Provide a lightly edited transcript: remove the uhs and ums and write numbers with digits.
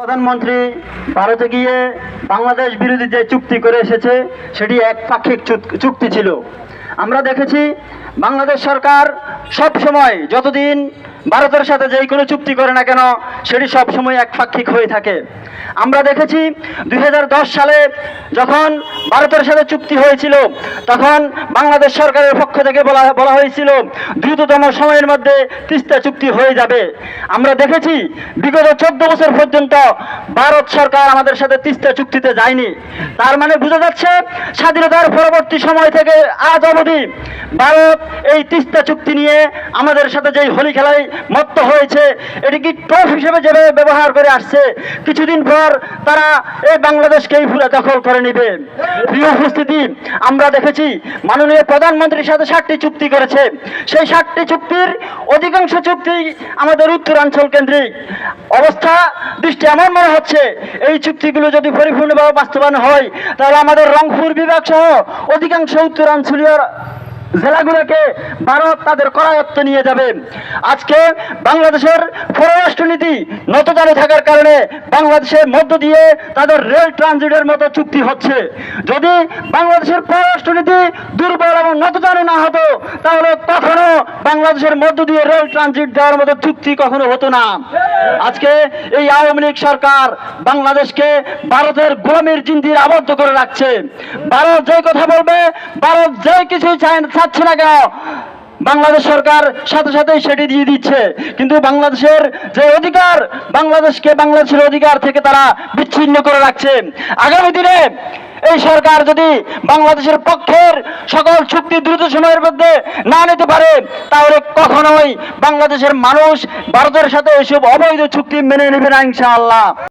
প্রধানমন্ত্রী ভারতে গিয়ে বাংলাদেশ বিরোধী যে চুক্তি করে এসেছে সেটি একপাক্ষিক চুক্তি ছিল। আমরা দেখেছি বাংলাদেশ সরকার সব সময় যতদিন ভারতের সাথে যেই কোনো চুক্তি করে না কেন সেটি সব সময় একপাক্ষিক হয়ে থাকে। আমরা দেখেছি 2010 সালে যখন ভারতের সাথে চুক্তি হয়েছিল তখন বাংলাদেশ সরকারের পক্ষ থেকে বলা হয়েছিল দ্রুততম সময়ের মধ্যে তিস্তা চুক্তি হয়ে যাবে। আমরা দেখেছি বিগত 14 বছর পর্যন্ত ভারত সরকার আমাদের সাথে তিস্তা চুক্তিতে যায়নি। তার মানে বোঝা যাচ্ছে স্বাধীনতার পরবর্তী সময় থেকে আজ অবধি ভারত এই তিস্তা চুক্তি নিয়ে আমাদের সাথে যেই হোলি খেলায় মত্ত হয়েছে এটি কি টোপ হিসেবে যেভাবে ব্যবহার করে আসছে, কিছুদিন পর তারা এই বাংলাদেশকেই পুরো দখল করে নেবে। প্রিয় উপস্থিতি, আমরা দেখেছি মাননীয় প্রধানমন্ত্রীর সাথে 7টি চুক্তি করেছে। সেই 7টি চুক্তির অধিকাংশ চুক্তি আমাদের উত্তরাঞ্চল কেন্দ্রিক। অবস্থা দৃষ্টি এমন মনে হচ্ছে এই চুক্তিগুলো যদি পরিপূর্ণভাবে বাস্তবায়ন হয় তাহলে আমাদের রংপুর বিভাগ সহ অধিকাংশ উত্তরাঞ্চলীয় জেলাগুলোকে ভারত তাদের করায়ত্ত নিয়ে যাবে। আজকে বাংলাদেশের পররাষ্ট্রনীতি নতজানু থাকার কারণে বাংলাদেশের মধ্য দিয়ে তাদের রেল ট্রানজিটের মতো চুক্তি হচ্ছে। যদি বাংলাদেশের পররাষ্ট্রনীতি দুর্বল এবং নতজানু না হতো তাহলে কখনো বাংলাদেশের মধ্য দিয়ে রেল ট্রানজিট দেওয়ার মতো চুক্তি কখনো হতো না। আজকে এই আওয়ামী লীগ সরকার বাংলাদেশকে ভারতের গোলামির জিন্দির আবদ্ধ করে রাখছে। ভারত যে কথা বলবে, ভারত যে কিছুই চাচ্ছে না কেন বাংলাদেশ সরকার সাথে সাথেই সেটি দিয়ে দিচ্ছে। কিন্তু বাংলাদেশের যে অধিকার, বাংলাদেশের অধিকার থেকে তারা বিচ্ছিন্ন করে রাখছে। আগামী দিনে এই সরকার যদি বাংলাদেশের পক্ষের সকল চুক্তি দ্রুত সময়ের মধ্যে না নিতে পারে তাহলে কখনোই বাংলাদেশের মানুষ ভারতের সাথে এইসব অবৈধ চুক্তি মেনে নেবে না ইনশাআল্লাহ।